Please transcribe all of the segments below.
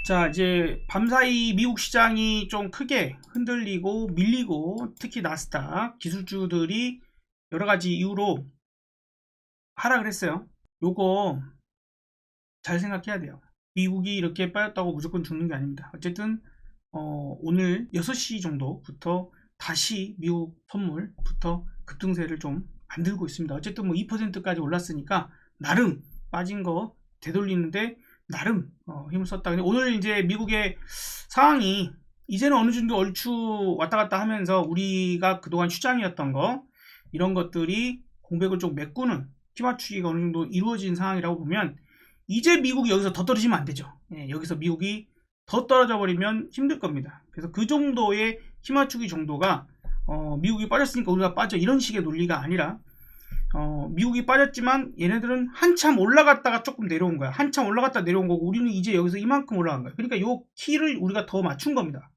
자, 이제 밤사이 미국 시장이 좀 크게 흔들리고 밀리고, 특히 나스닥 기술주들이 여러 가지 이유로 하락을 했어요. 요거 잘 생각해야 돼요. 미국이 이렇게 빠졌다고 무조건 죽는 게 아닙니다. 어쨌든 오늘 6시 정도부터 다시 미국 선물부터 급등세를 좀 만들고 있습니다. 어쨌든 뭐 2%까지 올랐으니까 나름 빠진 거 되돌리는데 나름 힘을 썼다. 근데 오늘 이제 미국의 상황이 이제는 어느 정도 얼추 왔다 갔다 하면서 우리가 그동안 추장이었던 거 이런 것들이 공백을 좀 메꾸는 키 맞추기가 어느 정도 이루어진 상황이라고 보면 이제 미국이 여기서 더 떨어지면 안 되죠. 여기서 미국이 더 떨어져 버리면 힘들 겁니다. 그래서 그 정도의 키 맞추기 정도가 미국이 빠졌으니까 우리가 빠져 이런 식의 논리가 아니라 미국이 빠졌지만 얘네들은 한참 올라갔다가 조금 내려온 거야. 한참 올라갔다 내려온 거고 우리는 이제 여기서 이만큼 올라간 거야. 그러니까 요 키를 우리가 더 맞춘 겁니다.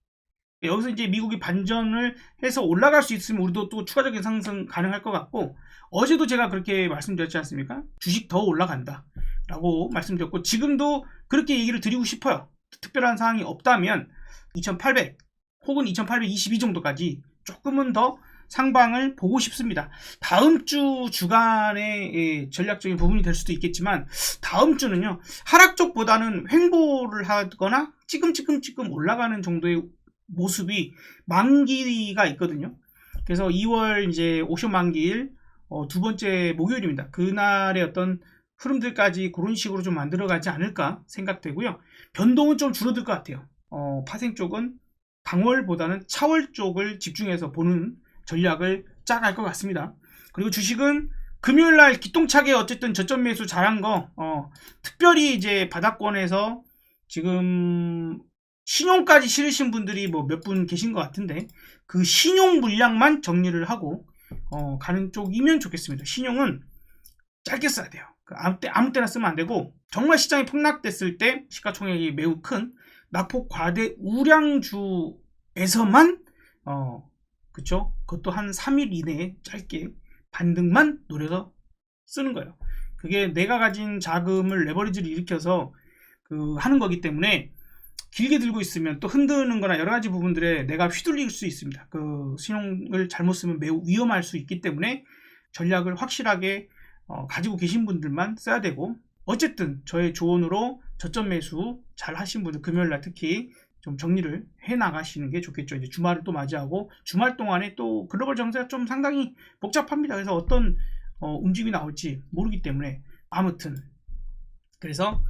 여기서 이제 미국이 반전을 해서 올라갈 수 있으면 우리도 또 추가적인 상승 가능할 것 같고, 어제도 제가 그렇게 말씀드렸지 않습니까? 주식 더 올라간다 라고 말씀드렸고, 지금도 그렇게 얘기를 드리고 싶어요. 특별한 사항이 없다면 2800 혹은 2822 정도까지 조금은 더 상방을 보고 싶습니다. 다음 주 주간의 전략적인 부분이 될 수도 있겠지만 다음 주는요, 하락 쪽보다는 횡보를 하거나 찌끔찌끔 올라가는 정도의 모습이 만기가 있거든요. 그래서 2월 이제 옵션 만기일 두 번째 목요일입니다. 그날의 어떤 흐름들까지 그런 식으로 좀 만들어가지 않을까 생각되고요. 변동은 좀 줄어들 것 같아요. 파생 쪽은 당월보다는 차월 쪽을 집중해서 보는 전략을 짜갈 것 같습니다. 그리고 주식은 금요일날 기똥차게 어쨌든 저점 매수 잘한 거, 특별히 이제 바닥권에서 지금 신용까지 실으신 분들이 뭐 몇 분 계신 것 같은데 그 신용 물량만 정리를 하고 가는 쪽이면 좋겠습니다. 신용은 짧게 써야 돼요. 아무 때나 쓰면 안 되고, 정말 시장이 폭락됐을 때 시가총액이 매우 큰 낙폭 과대 우량주에서만 그쵸? 그것도 한 3일 이내에 짧게 반등만 노려서 쓰는 거예요. 그게 내가 가진 자금을 레버리지를 일으켜서 하는 거기 때문에 길게 들고 있으면 또 흔드는 거나 여러 가지 부분들에 내가 휘둘릴 수 있습니다. 신용을 잘못 쓰면 매우 위험할 수 있기 때문에 전략을 확실하게 가지고 계신 분들만 써야 되고, 어쨌든 저의 조언으로 저점 매수 잘 하신 분들 금요일날 특히 좀 정리를 해 나가시는 게 좋겠죠. 이제 주말을 또 맞이하고 주말 동안에 또 글로벌 정세가 좀 상당히 복잡합니다. 그래서 어떤 움직임이 나올지 모르기 때문에 아무튼 그래서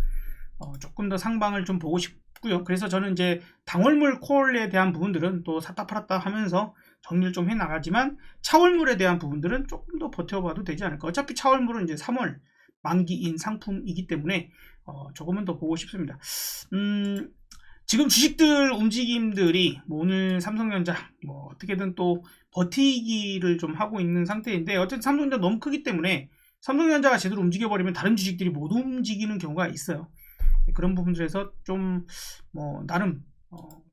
조금 더 상방을 좀 보고 싶고요. 그래서 저는 이제 당월물 콜에 대한 부분들은 또 샀다 팔았다 하면서 정리를 좀 해 나가지만 차월물에 대한 부분들은 조금 더 버텨봐도 되지 않을까. 어차피 차월물은 이제 3월 만기인 상품이기 때문에 조금은 더 보고 싶습니다. 지금 주식들 움직임들이 뭐 오늘 삼성전자 뭐 어떻게든 또 버티기를 좀 하고 있는 상태인데, 어쨌든 삼성전자 너무 크기 때문에 삼성전자가 제대로 움직여버리면 다른 주식들이 못 움직이는 경우가 있어요. 그런 부분들에서 좀 뭐 나름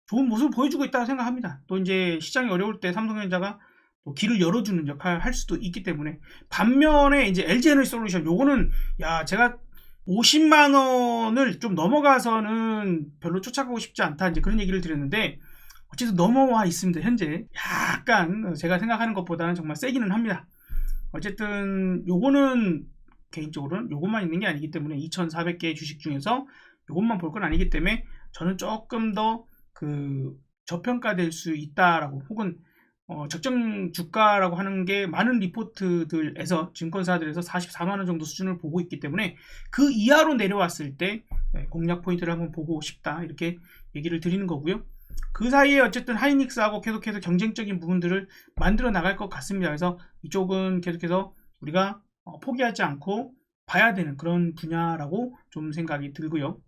좋은 모습을 보여주고 있다고 생각합니다. 또 이제 시장이 어려울 때 삼성전자가 또 길을 열어주는 역할을 할 수도 있기 때문에. 반면에 이제 LG에너지솔루션 요거는 제가 50만 원을 좀 넘어가서는 별로 쫓아가고 싶지 않다 이제 그런 얘기를 드렸는데, 어쨌든 넘어와 있습니다. 현재 약간 제가 생각하는 것보다는 정말 세기는 합니다. 어쨌든 요거는 개인적으로는 요것만 있는 게 아니기 때문에 2,400개의 주식 중에서 요것만 볼 건 아니기 때문에 저는 조금 더 저평가될 수 있다라고, 혹은 적정 주가라고 하는 게 많은 리포트들에서 증권사들에서 44만원 정도 수준을 보고 있기 때문에 그 이하로 내려왔을 때 공략 포인트를 한번 보고 싶다 이렇게 얘기를 드리는 거고요. 그 사이에 어쨌든 하이닉스하고 계속해서 경쟁적인 부분들을 만들어 나갈 것 같습니다. 그래서 이쪽은 계속해서 우리가 포기하지 않고 봐야 되는 그런 분야라고 좀 생각이 들고요.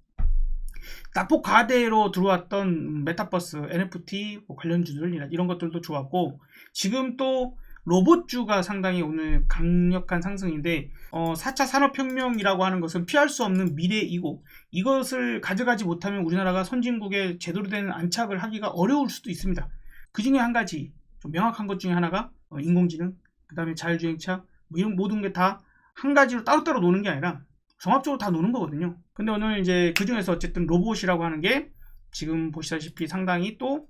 낙폭 과대로 들어왔던 메타버스, NFT 관련주들 이런 것들도 좋았고, 지금 또 로봇주가 상당히 오늘 강력한 상승인데 4차 산업혁명이라고 하는 것은 피할 수 없는 미래이고, 이것을 가져가지 못하면 우리나라가 선진국에 제대로 된 안착을 하기가 어려울 수도 있습니다. 그 중에 한 가지 좀 명확한 것 중에 하나가 인공지능, 그 다음에 자율주행차 이런 모든 게 다 한 가지로 따로따로 노는 게 아니라 종합적으로 다 노는 거거든요. 근데 오늘 이제 그 중에서 어쨌든 로봇이라고 하는 게 지금 보시다시피 상당히 또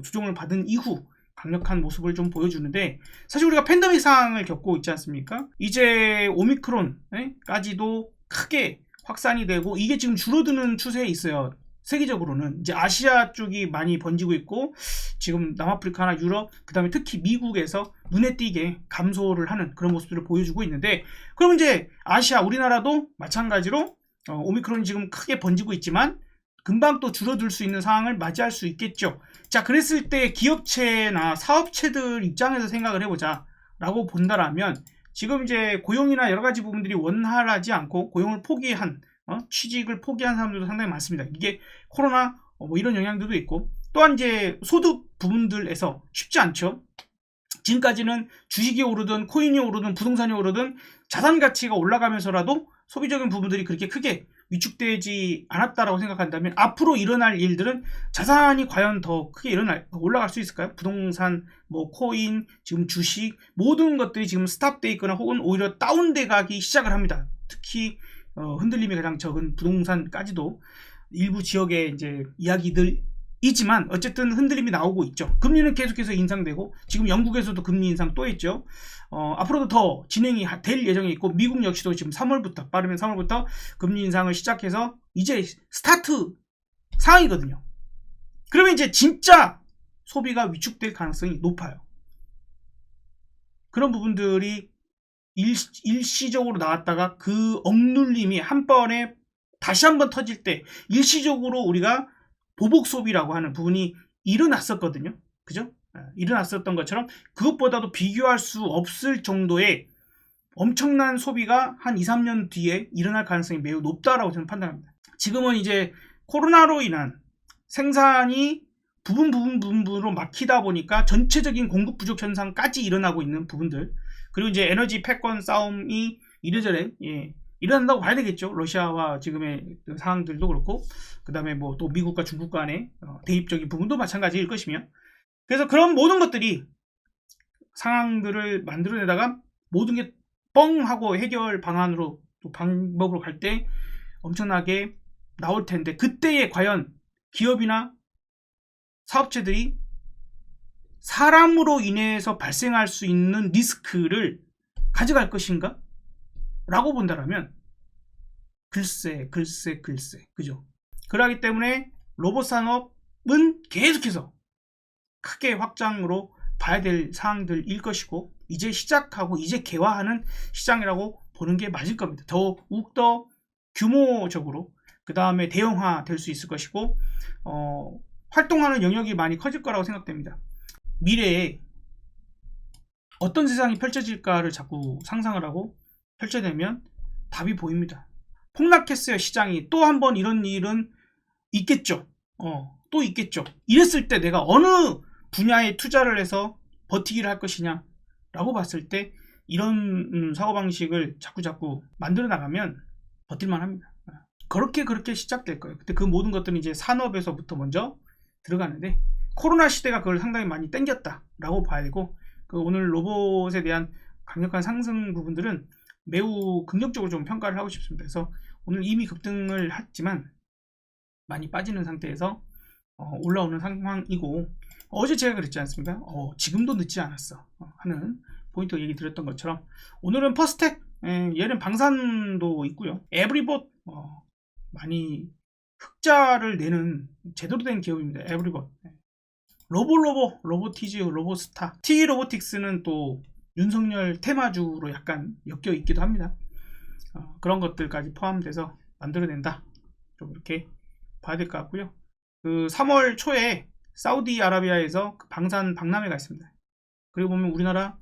조정을 받은 이후 강력한 모습을 좀 보여주는데, 사실 우리가 팬데믹 상황을 겪고 있지 않습니까? 이제 오미크론까지도 크게 확산이 되고 이게 지금 줄어드는 추세에 있어요. 세계적으로는 이제 아시아 쪽이 많이 번지고 있고, 지금 남아프리카나 유럽, 그 다음에 특히 미국에서 눈에 띄게 감소를 하는 그런 모습들을 보여주고 있는데, 그럼 이제 아시아, 우리나라도 마찬가지로 오미크론이 지금 크게 번지고 있지만 금방 또 줄어들 수 있는 상황을 맞이할 수 있겠죠. 자, 그랬을 때 기업체나 사업체들 입장에서 생각을 해보자 라고 본다라면, 지금 이제 고용이나 여러 가지 부분들이 원활하지 않고 고용을 포기한, 취직을 포기한 사람들도 상당히 많습니다. 이게 코로나 뭐 이런 영향들도 있고, 또한 이제 소득 부분들에서 쉽지 않죠. 지금까지는 주식이 오르든 코인이 오르든 부동산이 오르든 자산 가치가 올라가면서라도 소비적인 부분들이 그렇게 크게 위축되지 않았다라고 생각한다면, 앞으로 일어날 일들은 자산이 과연 더 크게 올라갈 수 있을까요? 부동산, 뭐 코인, 지금 주식, 모든 것들이 지금 스탑돼 있거나 혹은 오히려 다운돼 가기 시작을 합니다. 특히 흔들림이 가장 적은 부동산까지도 일부 지역의 이제 이야기들이지만 어쨌든 흔들림이 나오고 있죠. 금리는 계속해서 인상되고, 지금 영국에서도 금리 인상 또 했죠. 앞으로도 더 진행이 될 예정이 있고, 미국 역시도 지금 3월부터, 빠르면 3월부터 금리 인상을 시작해서 이제 스타트 상황이거든요. 그러면 이제 진짜 소비가 위축될 가능성이 높아요. 그런 부분들이 일시적으로 나왔다가 그 억눌림이 한 번에 다시 한번 터질 때 일시적으로 우리가 보복 소비라고 하는 부분이 일어났었거든요. 그죠? 일어났었던 것처럼 그것보다도 비교할 수 없을 정도의 엄청난 소비가 한 2, 3년 뒤에 일어날 가능성이 매우 높다라고 저는 판단합니다. 지금은 이제 코로나로 인한 생산이 부분으로 막히다 보니까 전체적인 공급 부족 현상까지 일어나고 있는 부분들, 그리고 이제 에너지 패권 싸움이 이래저래 일어난다고 봐야 되겠죠. 러시아와 지금의 상황들도 그렇고, 그 다음에 뭐 또 미국과 중국 간의 대립적인 부분도 마찬가지일 것이며, 그래서 그런 모든 것들이 상황들을 만들어내다가 모든 게 뻥 하고 해결 방안으로 또 방법으로 갈 때 엄청나게 나올 텐데, 그때에 과연 기업이나 사업체들이 사람으로 인해서 발생할 수 있는 리스크를 가져갈 것인가? 라고 본다라면 글쎄 그죠? 그러기 때문에 로봇 산업은 계속해서 크게 확장으로 봐야 될 사항들일 것이고, 이제 시작하고 이제 개화하는 시장이라고 보는 게 맞을 겁니다. 더욱더 규모적으로 그 다음에 대형화 될 수 있을 것이고, 활동하는 영역이 많이 커질 거라고 생각됩니다. 미래에 어떤 세상이 펼쳐질까를 자꾸 상상을 하고 펼쳐내면 답이 보입니다. 폭락했어요, 시장이. 또 한 번 이런 일은 있겠죠. 또 있겠죠. 이랬을 때 내가 어느 분야에 투자를 해서 버티기를 할 것이냐 라고 봤을 때, 이런 사고방식을 자꾸 만들어 나가면 버틸만 합니다. 그렇게 시작될 거예요. 그때 그 모든 것들은 이제 산업에서부터 먼저 들어가는데, 코로나 시대가 그걸 상당히 많이 땡겼다라고 봐야 되고, 오늘 로봇에 대한 강력한 상승 부분들은 매우 긍정적으로 좀 평가를 하고 싶습니다. 그래서 오늘 이미 급등을 했지만 많이 빠지는 상태에서 올라오는 상황이고, 어제 제가 그랬지 않습니까? 지금도 늦지 않았어 하는 포인트 얘기 드렸던 것처럼, 오늘은 퍼스텍, 얘는 방산도 있고요. 에브리봇 많이 흑자를 내는 제대로 된 기업입니다. 에브리봇. 로보티즈, 로보스타, T로보틱스는 또 윤석열 테마주로 약간 엮여 있기도 합니다. 그런 것들까지 포함돼서 만들어낸다, 좀 이렇게 봐야 될 것 같고요. 그 3월 초에 사우디아라비아에서 그 방산 박람회가 있습니다. 그리고 보면 우리나라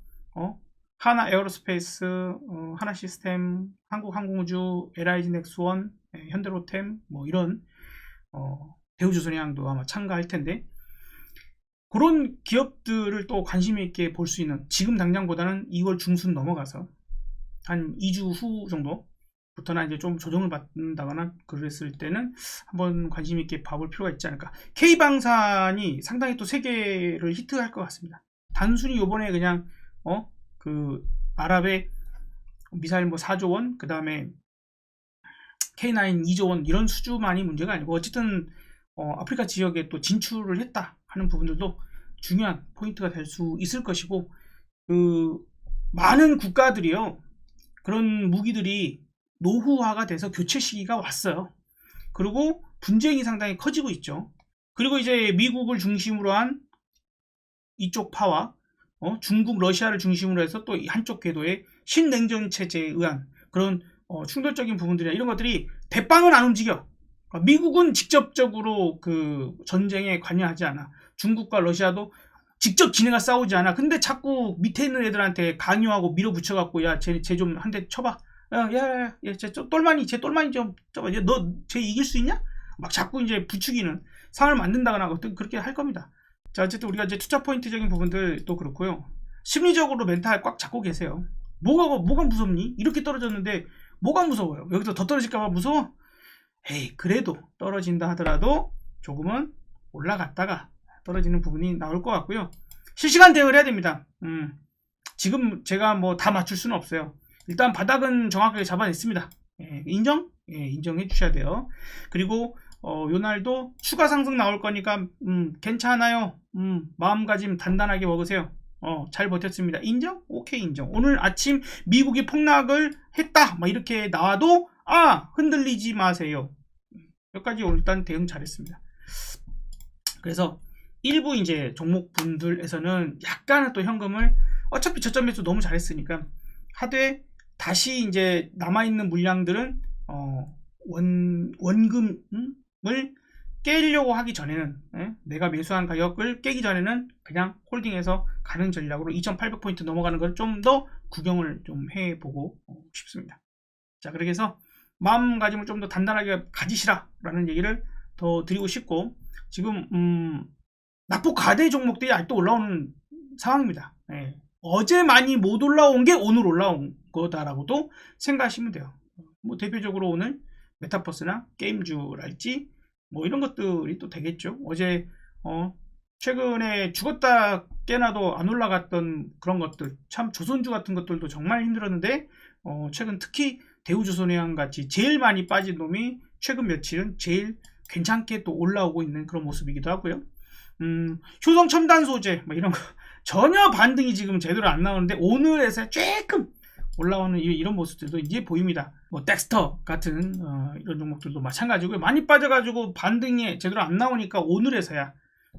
하나 에어로스페이스, 하나 시스템, 한국항공우주, LIG 넥스원, 현대로템, 뭐 이런 대우조선해양도 아마 참가할 텐데, 그런 기업들을 또 관심 있게 볼 수 있는, 지금 당장보다는 2월 중순 넘어가서 한 2주 후 정도부터나 이제 좀 조정을 받는다거나 그랬을 때는 한번 관심 있게 봐볼 필요가 있지 않을까. K방산이 상당히 또 세계를 히트할 것 같습니다. 단순히 요번에 그냥 그 아랍의 미사일 뭐 4조 원, 그 다음에 K9 2조 원 이런 수주만이 문제가 아니고, 어쨌든 아프리카 지역에 또 진출을 했다 하는 부분들도 중요한 포인트가 될 수 있을 것이고, 많은 국가들이요, 그런 무기들이 노후화가 돼서 교체 시기가 왔어요. 그리고 분쟁이 상당히 커지고 있죠. 그리고 이제 미국을 중심으로 한 이쪽 파와 중국, 러시아를 중심으로 해서 또 한쪽 궤도의 신냉전 체제에 의한 그런 충돌적인 부분들이나 이런 것들이 대빵은 안 움직여. 미국은 직접적으로 그 전쟁에 관여하지 않아. 중국과 러시아도 직접 지네가 싸우지 않아. 근데 자꾸 밑에 있는 애들한테 강요하고 밀어붙여갖고, 야, 쟤 좀 한 대 쳐봐. 야, 쟤 똘마니 좀 쳐봐. 너 쟤 이길 수 있냐? 막 자꾸 이제 부추기는 상황을 만든다거나 그렇게 할 겁니다. 자, 어쨌든 우리가 이제 투자 포인트적인 부분들도 그렇고요. 심리적으로 멘탈 꽉 잡고 계세요. 뭐가 무섭니? 이렇게 떨어졌는데 뭐가 무서워요? 여기서 더 떨어질까봐 무서워? 에이, 그래도 떨어진다 하더라도 조금은 올라갔다가 떨어지는 부분이 나올 것 같고요. 실시간 대응을 해야 됩니다. 지금 제가 뭐 다 맞출 수는 없어요. 일단 바닥은 정확하게 잡아냈습니다. 인정? 인정해 주셔야 돼요. 그리고 요날도 추가 상승 나올 거니까 괜찮아요. 마음가짐 단단하게 먹으세요. 잘 버텼습니다. 인정? 오케이, 인정. 오늘 아침 미국이 폭락을 했다 막 이렇게 나와도 흔들리지 마세요. 여기까지 일단 대응 잘했습니다. 그래서 일부 이제 종목분들에서는 약간은 또 현금을 어차피 저점에서 너무 잘했으니까 하되, 다시 이제 남아있는 물량들은 원금을 깨려고 하기 전에는, 내가 매수한 가격을 깨기 전에는 그냥 홀딩해서 가는 전략으로 2800포인트 넘어가는 걸 좀 더 구경을 좀 해보고 싶습니다. 자, 그렇게 해서 마음가짐을 좀 더 단단하게 가지시라 라는 얘기를 더 드리고 싶고, 지금 낙폭 과대 종목들이 아직도 올라오는 상황입니다. 어제 많이 못 올라온 게 오늘 올라온 거다라고도 생각하시면 돼요. 뭐 대표적으로 오늘 메타버스나 게임주랄지 뭐 이런 것들이 또 되겠죠. 어제 최근에 죽었다 깨나도 안 올라갔던 그런 것들, 참 조선주 같은 것들도 정말 힘들었는데 최근 특히 대우조선해양 같이 제일 많이 빠진 놈이 최근 며칠은 제일 괜찮게 또 올라오고 있는 그런 모습이기도 하고요. 효성 첨단 소재 뭐 이런 거 전혀 반등이 지금 제대로 안 나오는데 오늘에서 조금 올라오는 이런 모습들도 이제 보입니다. 뭐 덱스터 같은 이런 종목들도 마찬가지고요. 많이 빠져가지고 반등이 제대로 안 나오니까 오늘에서야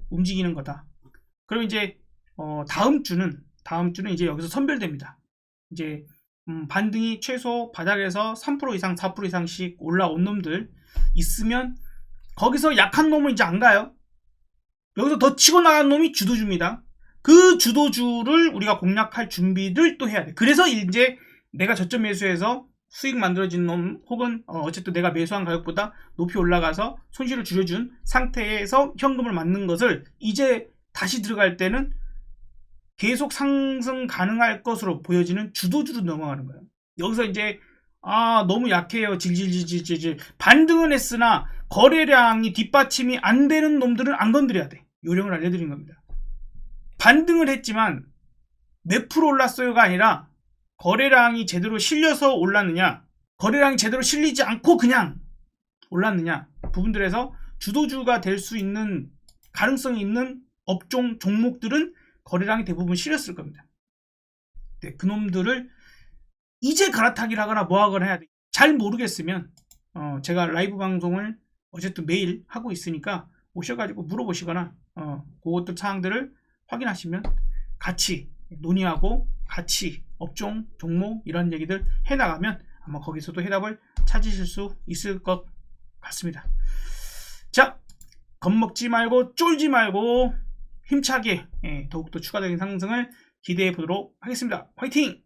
움직이는 거다. 그럼 이제 다음 주는 이제 여기서 선별됩니다. 이제 반등이 최소 바닥에서 3% 이상 4% 이상씩 올라온 놈들 있으면 거기서 약한 놈은 이제 안 가요. 여기서 더 치고 나간 놈이 주도주입니다. 그 주도주를 우리가 공략할 준비를 또 해야 돼. 그래서 이제 내가 저점 매수해서 수익 만들어진 놈, 혹은 어쨌든 내가 매수한 가격보다 높이 올라가서 손실을 줄여준 상태에서 현금을 맞는 것을 이제 다시 들어갈 때는 계속 상승 가능할 것으로 보여지는 주도주로 넘어가는 거예요. 여기서 이제 너무 약해요, 질질질질질 반등은 했으나 거래량이 뒷받침이 안 되는 놈들은 안 건드려야 돼. 요령을 알려드린 겁니다. 반등을 했지만 몇 프로 올랐어요가 아니라 거래량이 제대로 실려서 올랐느냐, 거래량이 제대로 실리지 않고 그냥 올랐느냐 부분들에서 주도주가 될 수 있는 가능성이 있는 업종 종목들은 거래량이 대부분 실렸을 겁니다. 네, 그놈들을 이제 갈아타기를 하거나 뭐하거나 해야 돼. 잘 모르겠으면 제가 라이브 방송을 어쨌든 매일 하고 있으니까 오셔가지고 물어보시거나 그것들 사항들을 확인하시면 같이 논의하고 같이 업종, 종목 이런 얘기들 해나가면 아마 거기서도 해답을 찾으실 수 있을 것 같습니다. 자, 겁먹지 말고 쫄지 말고 힘차게 더욱더 추가적인 상승을 기대해 보도록 하겠습니다. 화이팅!